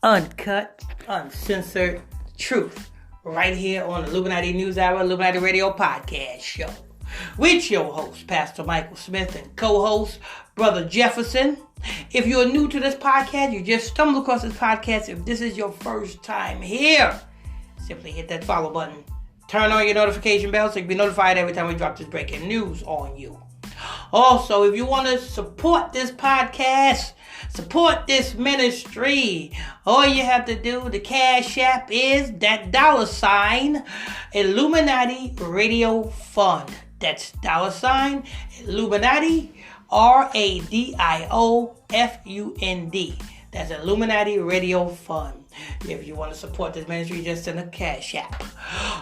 uncut, uncensored truth right here on the Illuminati News Hour, Illuminati Radio Podcast Show. With your host, Pastor Michael Smith, and co-host, Brother Jefferson. If you're new to this podcast, you just stumbled across this podcast, if this is your first time here, simply hit that follow button. Turn on your notification bell so you can be notified every time we drop this breaking news on you. Also, if you want to support this podcast, support this ministry, all you have to do, the Cash App is that $ Illuminati Radio Fund. That's $ Illuminati RADIOFUND. That's Illuminati Radio Fund. If you want to support this ministry, just send a Cash App.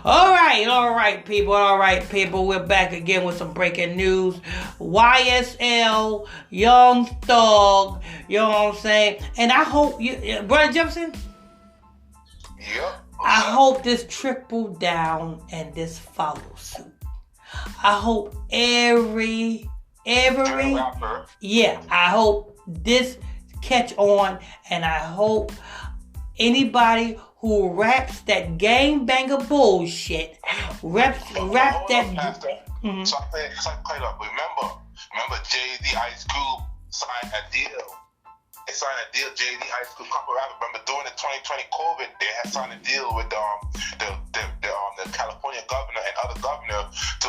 All right, people. We're back again with some breaking news. YSL, Young Thug, you know what I'm saying? And I hope you, Brother Jefferson? Yep. I hope this trickle down and this follow suit. I hope every rapper. Yeah, I hope this catch on, and I hope anybody who raps that gangbanger bullshit, rap that. Mm-hmm. So I play up. Remember Jay-Z, Ice Cube signed a deal. They signed a deal. Jay-Z, Ice Cube, couple rappers. Remember during the 2020 COVID, they had signed a deal with the California governor and other governor to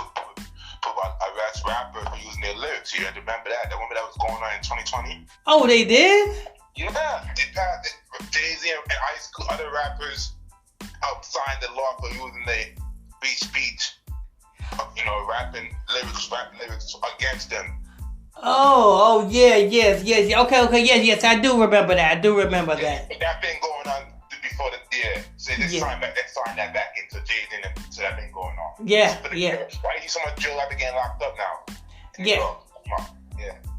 arrest rappers for using their lyrics. You remember that? Remember that was going on in 2020? Oh, they did? Yeah, they passed it. Jay-Z and Ice Cube, other rappers helped sign the law for using their speech, rapping lyrics against them. Oh, yes. Okay, yes, I do remember that. That been going on before the year. So they signed that back into Jay-Z, so that been going on. Yeah. Why you see so much Joe Rapper getting locked up now?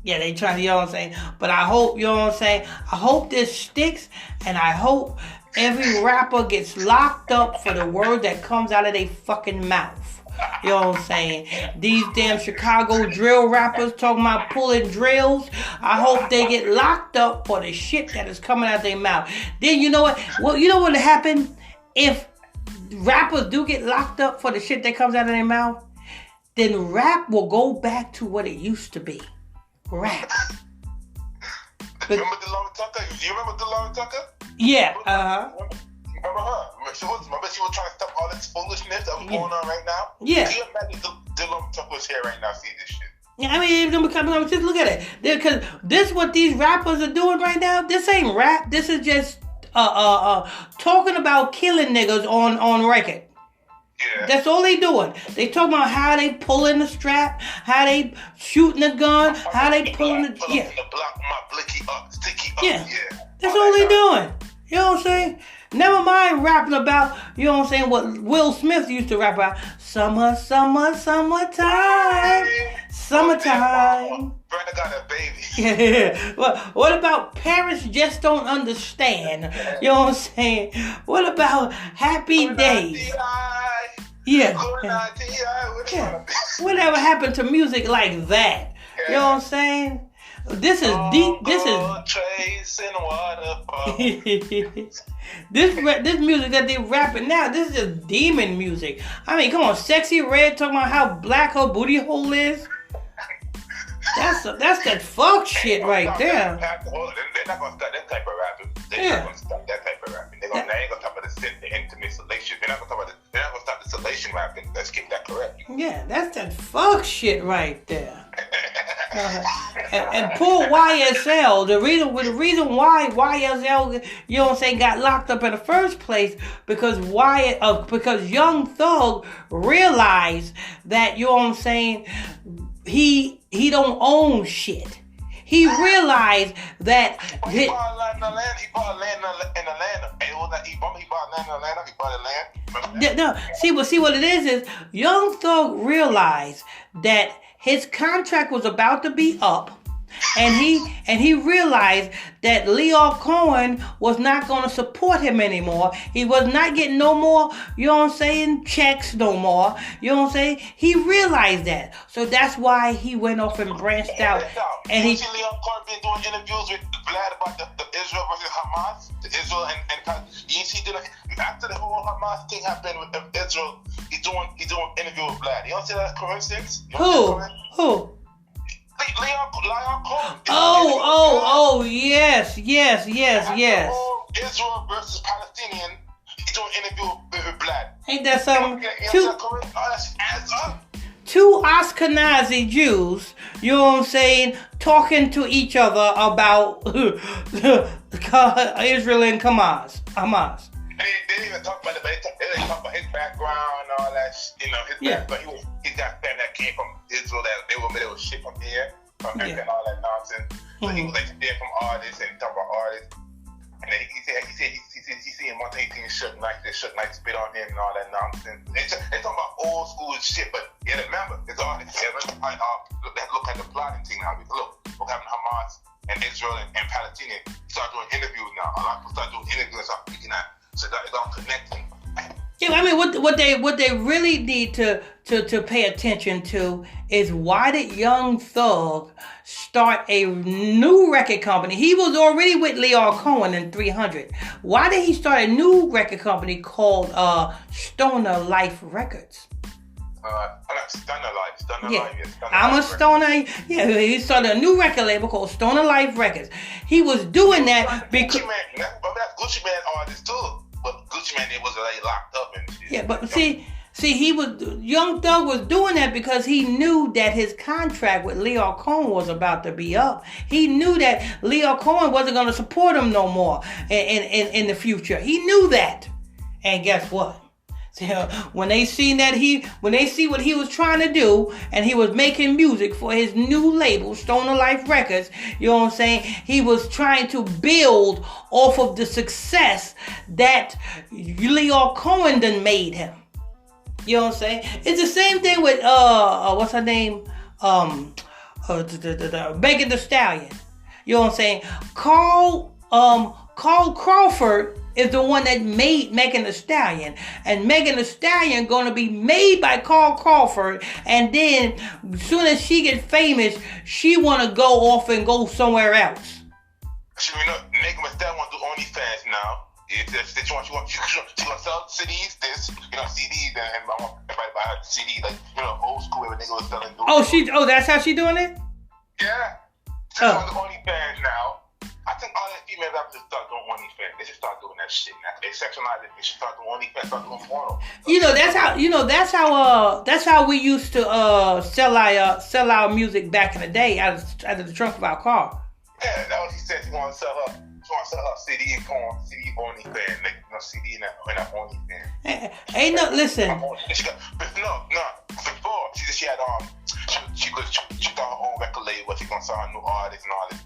Yeah, they trying to, you know what I'm saying? But I hope, you know what I'm saying? I hope this sticks, and I hope every rapper gets locked up for the word that comes out of their fucking mouth. You know what I'm saying? These damn Chicago drill rappers talking about pulling drills. I hope they get locked up for the shit that is coming out their mouth. Then you know what? Well, you know what will happen if rappers do get locked up for the shit that comes out of their mouth? Then rap will go back to what it used to be. Rap. Remember DeLon Tucker? You remember DeLon Tucker? Yeah. Remember her? She was trying to stop all this foolishness that was going on right now? Yeah. Can you imagine DeLon Tucker's here right now seeing this shit? Yeah, I mean, just look at it. Because this what these rappers are doing right now. This ain't rap. This is just talking about killing niggas on record. Yeah. That's all they doing. They talking about how they pulling the strap, how they shooting the gun, how they pulling the block my blicky up, sticky up. Yeah. That's all they doing. You know what I'm saying? Never mind rapping about, you know what I'm saying, what Will Smith used to rap about. Summertime. Brenda got a baby. Yeah. Well, what about parents just don't understand? You know what I'm saying? What about happy days? Yeah. Whatever happened to music like that? You know what I'm saying? This is deep. This is this music that they rapping now. This is just demon music. I mean, come on, Sexy Red talking about how black her booty hole is. That's that fuck shit right there. They're not gonna start that type of rapping. They're not gonna stop that type of rapping. They ain't gonna talk about the intimate salation. They're not gonna stop the salation rapping. Let's get that correct. Yeah, that's that fuck shit right there. And poor YSL, the reason why YSL, you know what I'm saying, got locked up in the first place because Young Thug realized that, you know what I'm saying, he don't own shit. He realized that he bought land in Atlanta. He bought land in Atlanta. No, see what it is Young Thug realized that his contract was about to be up, and he realized that Lyor Cohen was not going to support him anymore. He was not getting no more, you know what I'm saying, checks no more. You know what I'm saying? He realized that. So that's why he went off and branched out. And you see Lyor Cohen been doing interviews with Vlad about the Israel versus Hamas, the Israel and you see after the whole Hamas thing happened with Israel, he's doing interview with Vlad. You don't see that coincidence? Who? Lyor Cohen. Oh, yes. Israel versus Palestinian. He's doing interview with Vlad. Ain't that something? That's adds up. Two Ashkenazi Jews, you know what I'm saying, talking to each other about Israel and Hamas. They didn't even talk about it, but they didn't talk about his background and all that. Background. He got family that came from Israel that they were shipped from here, and all that nonsense. So he was like there from artists and talk about artists. And then he said he seen one thing, he seen Suge Knight spit on him and all that nonsense. They talking about old school shit, but yeah, remember, it's artists. Look at the plotting thing now. Look happened to Hamas and Israel and Palestinian. Start doing interviews now. A lot of people start doing interviews and start speaking that. So it's all connecting. Yeah, I mean, what they really need to pay attention to is, why did Young Thug start a new record company? He was already with Lyor Cohen in 300. Why did he start a new record company called Stoner Life Records? Stoner Life. Yeah. I'm a stoner. Yeah, he started a new record label called Stoner Life Records. He was doing that because that's Gucci Mane artist too. But Gucci Mane was like locked up and shit. Yeah, but see, Young Thug was doing that because he knew that his contract with Lyor Cohen was about to be up. He knew that Lyor Cohen wasn't going to support him no more in the future. He knew that. And guess what? When they see what he was trying to do, and he was making music for his new label, Stoner Life Records, you know what I'm saying? He was trying to build off of the success that Lyor Cohen done made him. You know what I'm saying? It's the same thing with what's her name? Megan Thee Stallion. You know what I'm saying? Carl Crawford is the one that made Megan Thee Stallion. And Megan Thee Stallion gonna be made by Carl Crawford, and then as soon as she gets famous, she wanna go off and go somewhere else. Megan Thee Stallion wanna do OnlyFans now. She gonna sell CDs, CDs, and I want everybody to buy her CD, old school where nigga was selling. That's how she doing it? Yeah. She's on the OnlyFans now. I think all the female rappers should start doing OnlyFans. They should start doing that shit. They sexualize it. They should start doing OnlyFans. Start doing porno. That's how we used to sell our music back in the day out of the trunk of our car. Yeah, that was she said. She want to sell her CD and porn, CD OnlyFans, make CD in that OnlyFans. Ain't no listen. Before she had she got her own record label. She gonna sell her new artists and all this.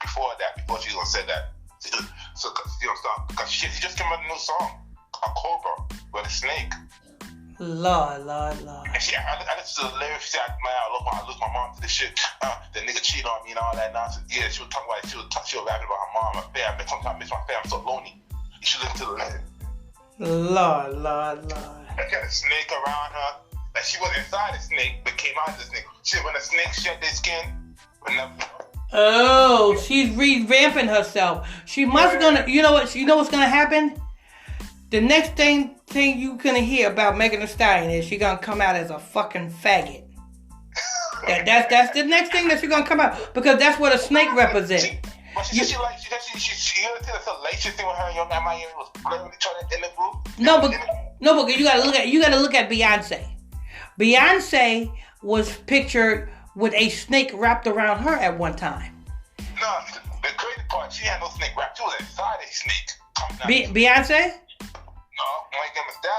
Before she gonna say that, so she gonna start, because she just came out with a new song called Cobra with a snake. Lord. And I listened to the lyrics. She said, "Man, I lose my mom to this shit. The nigga cheated on me and all that nonsense." Yeah, she was talking about it. She was rapping about her mom, her family. Sometimes I miss my family. I'm so lonely. You should listen to the lyrics. Lord. I got a snake around her. Like she was inside the snake, but came out of the snake. She when the snake shed their skin, oh, she's revamping herself. She must gonna. You know what's gonna happen? The next thing you gonna hear about Megan Thee Stallion is she gonna come out as a fucking faggot. That's the next thing that she's gonna come out, because that's what a snake represents. She heard the salacious thing with her and Young Miami was flirting with each other in the group. No, but you gotta look at Beyonce. Beyonce was pictured with a snake wrapped around her at one time. No, the crazy part, she had no snake wrapped. She was inside a snake. Beyonce?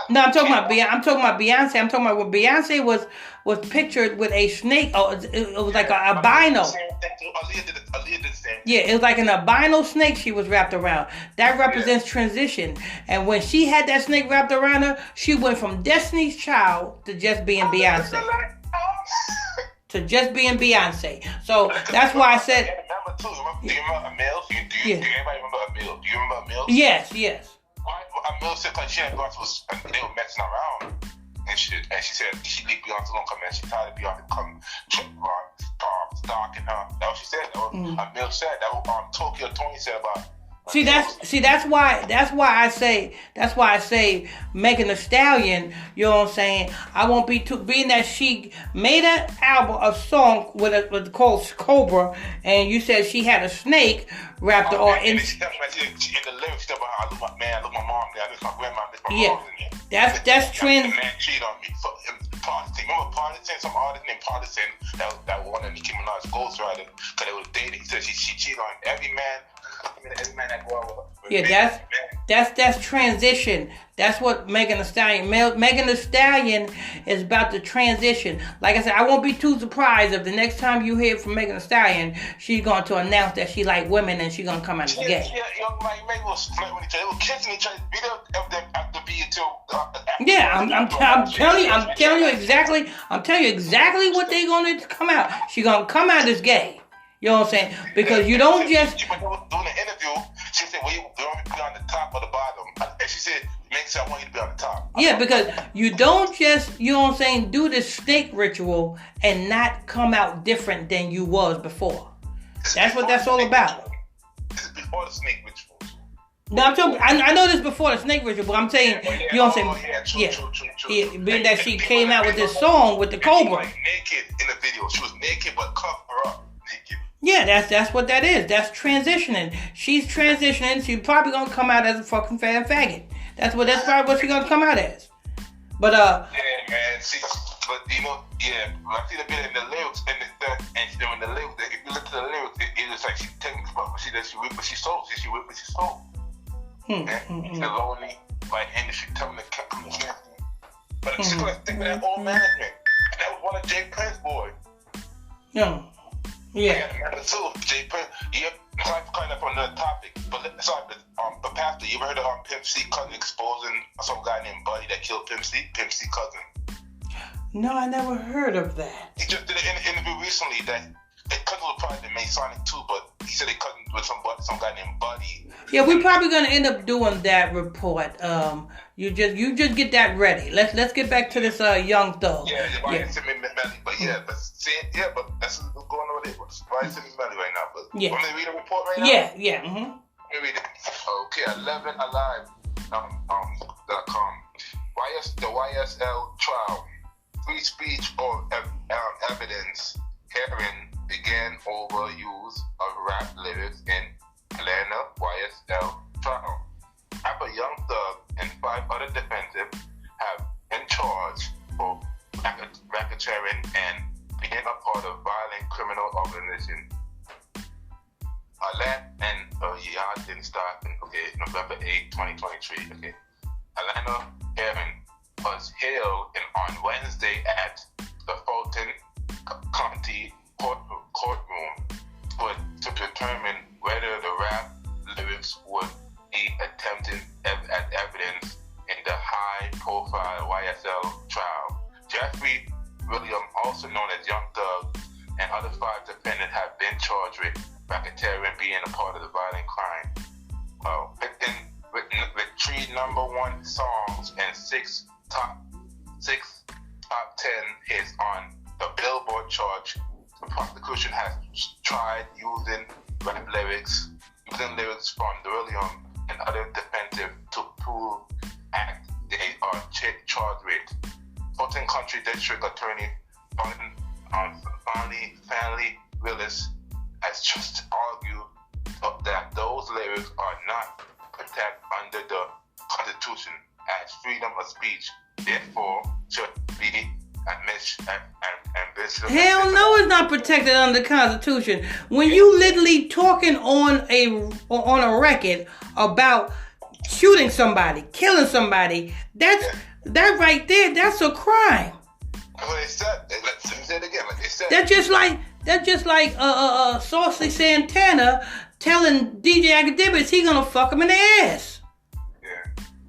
No, I'm talking about Beyonce. I'm talking about when Beyonce was pictured with a snake. Oh, it was like an albino. Aaliyah did the same. Yeah, it was like an albino snake she was wrapped around. That represents transition. And when she had that snake wrapped around her, she went from Destiny's Child to just being Beyonce. So that's why I said Do you remember Emil? Do anybody remember Emil? Do you remember Emil? Yes. Why Emil said like she and Beyonce they were messing around and shit, and she said she leave Beyonce alone, come in. She tired of Beyonce come stalking her. That's what she said. That was Emil said. That was Tokyo Tony said about. That's why I say Megan Thee Stallion, you know what I'm saying? I won't be too, being that she made an album, a song with called Cobra, and you said she had a snake wrapped or in. In the lyrics about how I love my mom, I miss my grandma, I miss my yeah, mom. that's trend. The man cheated on me for Partisan. Remember Partisan? Some artist named Partisan that one of Nicki Minaj's ghostwriter because they was dating. He said she cheated on every man. Every man that go out with. Yeah, that's transition. That's what Megan Thee Stallion. Megan Thee Stallion is about to transition. Like I said, I won't be too surprised if the next time you hear from Megan Thee Stallion, she's going to announce that she like women and she's gonna come out as gay. Yeah, like Megan was flirting with each other. They were kissing each other. Video of them after being too. Yeah, I'm telling you exactly what they're gonna come out. She's gonna come out as gay. You know what I'm saying? Because you don't just. When they were doing the interview, she said, "Well, you want me to be on the top or the bottom?" And she said, "Make sure I want you to be on the top." Yeah, because you don't just, you know what I'm saying, do this snake ritual and not come out different than you was before. That's what that's all about. This is before the snake ritual. No, I'm talking. I know this before the snake ritual, but I'm saying, you know what I'm saying? True. Being that she came out with this song with the Cobra. She was like naked in the video. She was naked but covered up naked. Yeah, that's what that is. That's transitioning. She's transitioning. She's probably gonna come out as a fucking faggot. That's probably what she's gonna come out as. But yeah, man. See, but you know, yeah. When I see the bit in the lyrics and in the lyrics, if you look at the lyrics, it is like she's telling about what she does. She whip what she sold. She whip what she sold. She's lonely, like, and she telling the come to camp. But she's gonna stick with that old management. And that was one of Jay Prince's boys. Yeah. Number two, Jay Prince. Yeah, kind of on another topic, but Pastor, you ever heard of Pimp C cousin exposing some guy named Buddy that killed Pimp C cousin? No, I never heard of that. He just did an interview recently that his cousin was probably the Masonic too, but he said they cousin with some guy named Buddy. Yeah, we're probably gonna end up doing that report. You just get that ready. Let's get back to this Young Thug. Yeah, but that's what's going on with it. Why is it Melly right now? But want me to read a report right now? Yeah. Let me read it. Okay, 11alive.com. The YSL trial. Free speech or evidence hearing began over use of rap lyrics in Atlanta YSL trial. Rapper Young Thug and 5 other defendants have been charged for racketeering and being a part of violent criminal organization. I didn't start in November 8, 2023. Okay. Atlanta hearing was held on Wednesday at the Fulton County courtroom to determine whether the rap lyrics would be attempted as evidence in the high-profile YSL trial. Jeffrey William, also known as Young Thug, and other 5 defendants have been charged with racketeering, being a part of the violent crime. With 3 number 1 songs and 6 top 10 hits on the Billboard chart, the prosecution has tried using lyrics from William and other defendants to prove act they are charged with. Fulton County District Attorney Fannie Willis has just argued that those lyrics are not protected under the Constitution as freedom of speech, therefore should be admitted. Hell no, it's not protected under the Constitution. When you literally talking on a record about shooting somebody, killing somebody, that right there, that's a crime. That's what they said. Let me say it again. Like they said. That's just like Saucy Santana telling DJ Academics he gonna fuck him in the ass. Yeah.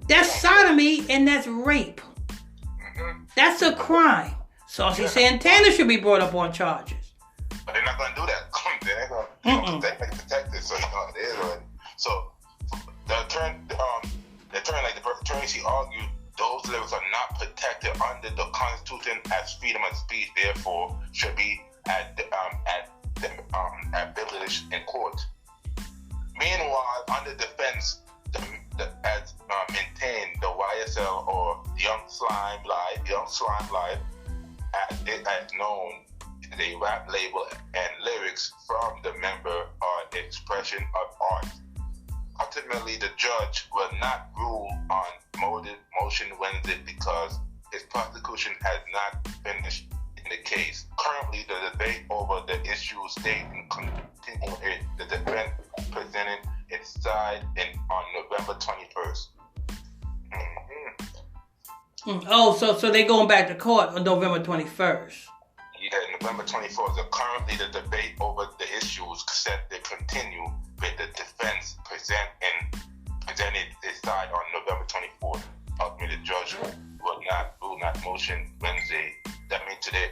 That's sodomy and that's rape. Mm-hmm. That's a crime. Saucy Santana should be brought up on charges. But they're not gonna do that. They're gonna protect it. So you know it is already. So the attorney, she argued those lyrics are not protected under the Constitution as freedom of speech. Therefore, should be abilities in court. Meanwhile, under defense, as maintained, the YSL or Young Slime Live, as it has known, the rap label and lyrics from the member are the expression of art. Ultimately, the judge will not rule on motion Wednesday because his prosecution has not finished in the case. Currently, the debate over the issue stays and continuing. The defense presented its side on November 21st. Oh, so they going back to court on November 21st. Yeah, November 24th. Currently, the debate over the issues set to continue, with the defense presented its side on November 24th. Ultimately, the judge will not motion Wednesday. That means today,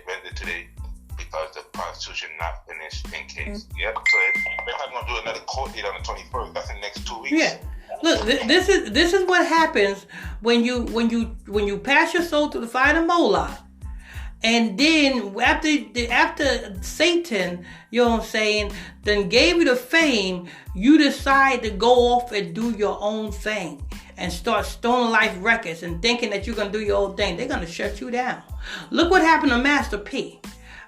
because the prosecution not finished in case. Yep. So they're probably gonna do another court date on the 21st. That's in the next 2 weeks. Yeah. Look, this is what happens when you pass your soul to the fire of Moloch, and then after Satan, you know what I'm saying, then gave you the fame, you decide to go off and do your own thing and start Stone Life Records and thinking that you're gonna do your own thing. They're gonna shut you down. Look what happened to Master P.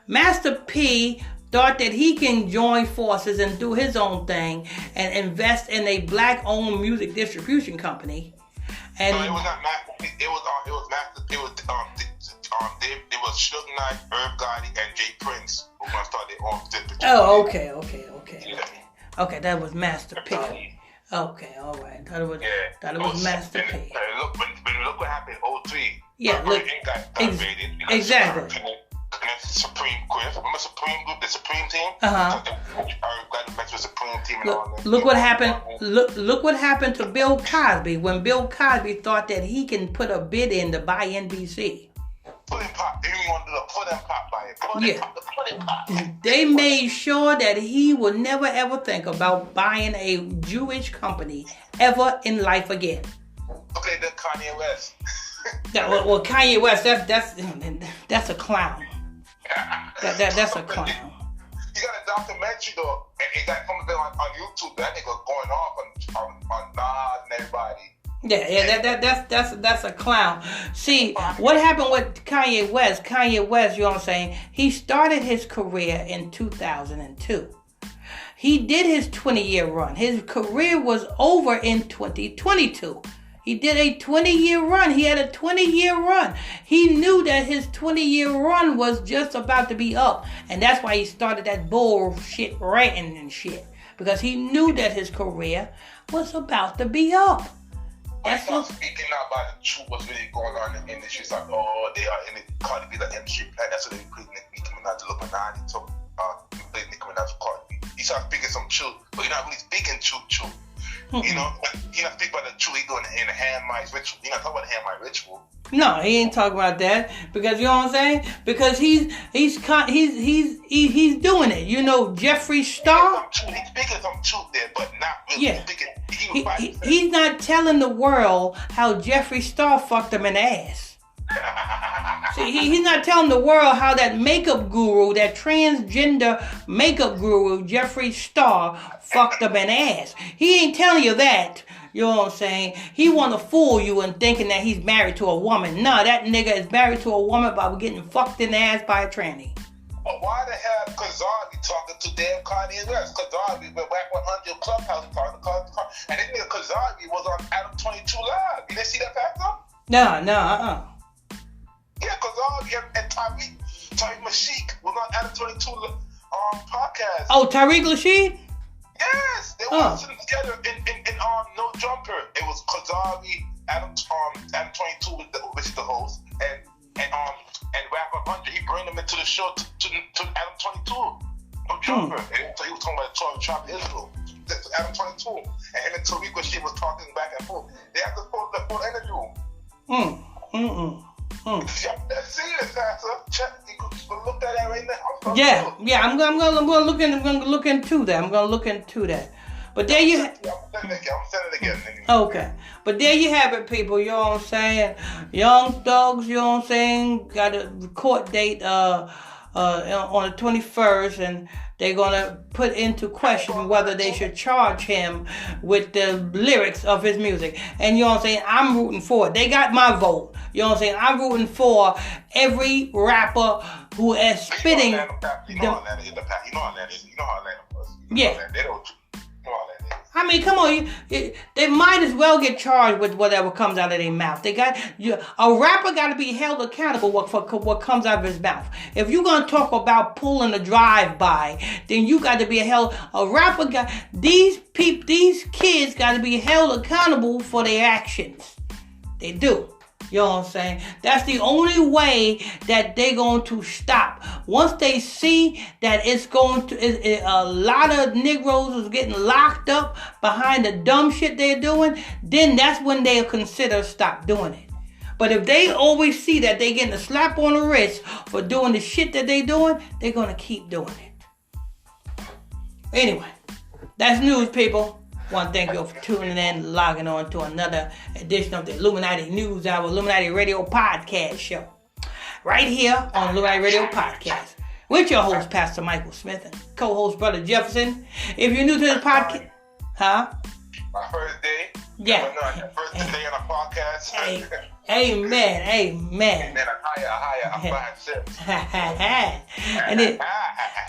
Master P thought that he can join forces and do his own thing and invest in a black-owned music distribution company. And no, it was not Master P. It was Master. It was Suge Knight, Irv Gotti, and Jay Prince who gonna start their own distribution. Oh, okay. Yeah. Okay, that was Master P. Okay, all right. Thought it was Master P. Look what happened in 03. Yeah, look. Exactly. Supreme Court. Remember Supreme Group, the Supreme Team? Supreme Team and all that. Look what happened. Look what happened to Bill Cosby when Bill Cosby thought that he can put a bid in to buy NBC. Pudding pop. They didn't want to do a pudding pop by it. Pudding pop. They made sure that he would never ever think about buying a Jewish company ever in life again. Okay, then Kanye West. Well, Kanye West, that's a clown. That's a clown. He got a documentary though, and he got something on YouTube. That nigga going off on Nas and everybody. Yeah, that's a clown. See, what happened with Kanye West? Kanye West, you know what I'm saying? He started his career in 2002. He did his 20-year run. His career was over in 2022. He did a 20-year run. He had a 20-year run. He knew that his 20-year run was just about to be up. And that's why he started that bullshit ranting and shit. Because he knew that his career was about to be up. That's what speaking now about the truth, what's really going on in the industry. It's like, oh, they are in the Cardi B, the industry plan. That's what they put Nicki Minaj, Illuminati, to play Nicki Minaj for Cardi B. He started speaking some truth, but you're not really speaking truth. You know, he not speak about the truth. He doing it in the Hamite ritual. He not talking about the Hamite ritual. No, he ain't talking about that because you know what I'm saying. Because he's doing it. You know, Jeffree Star. He's speaking some truth there, but not really speaking. He's not telling the world how Jeffree Star fucked him in the ass. See, he's not telling the world how that makeup guru, that transgender makeup guru, Jeffree Star, fucked up an ass. He ain't telling you that. You know what I'm saying? He want to fool you and thinking that he's married to a woman. No, that nigga is married to a woman by getting fucked in the ass by a tranny. But why the hell Kazari talking to damn Kanye West? Kazari went back 100 Clubhouse and talking to Kanye. And this nigga Kazari was on Adam 22 Live. You didn't see that fact though? No. Yeah, Kazari and Tariq Mashik was on Adam 22 podcast. Oh, Tariq Nasheed? Yes, they were sitting together in No Jumper. It was Kazari, Adam 22 which is the host, and rapper 100. He bring them into the show to Adam 22. No Jumper. And so he was talking about the tribe of Israel. That's Adam 22. And him and Tariq Mashik was talking back and forth. They had the full interview. Let's see it, Pastor. Check. You can look at that right now. I'm gonna look into that. But there you. I'm sending it again. Okay. But there you have it, people. You know what I'm saying? Young Thugs. You know what I'm saying? Got a court date on the 21st, and they're gonna put into question whether they should charge him with the lyrics of his music. And you know what I'm saying? I'm rooting for it. They got my vote. You know what I'm saying? I'm rooting for every rapper who is spitting. You know how that is. Yeah. They don't. You know how that is. I mean, come on. They might as well get charged with whatever comes out of their mouth. A rapper got to be held accountable for what comes out of his mouth. If you're going to talk about pulling a drive-by, then you got to be these kids got to be held accountable for their actions. They do. You know what I'm saying? That's the only way that they're going to stop. Once they see that a lot of Negroes is getting locked up behind the dumb shit they're doing, then that's when they'll consider stop doing it. But if they always see that they're getting a slap on the wrist for doing the shit that they're doing, they're going to keep doing it. Anyway, that's news, people. Want to thank you for tuning in, logging on to another edition of the Illuminati News Hour, Illuminati Radio Podcast Show. Right here on Illuminati Radio Podcast. With your host, Pastor Michael Smith, and co-host, Brother Jefferson. If you're new to this podcast... Huh? My first day. Yeah. First day on the podcast. Amen. And then higher.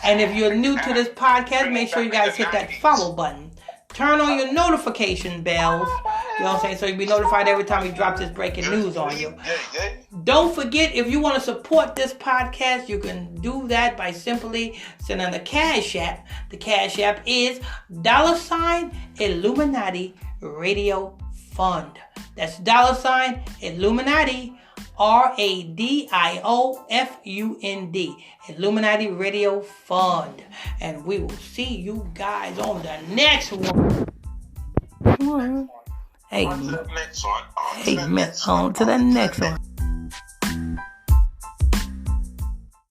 And if you're new to this podcast, make sure you guys hit that follow button. Turn on your notification bells. You know what I'm saying? So you'll be notified every time we drop this breaking news on you. Don't forget, if you want to support this podcast, you can do that by simply sending the Cash App. The Cash App is $ Illuminati Radio Fund. That's $ Illuminati RADIOFUND. Illuminati Radio Fund. And we will see you guys on the next one. Amen. On to the next one.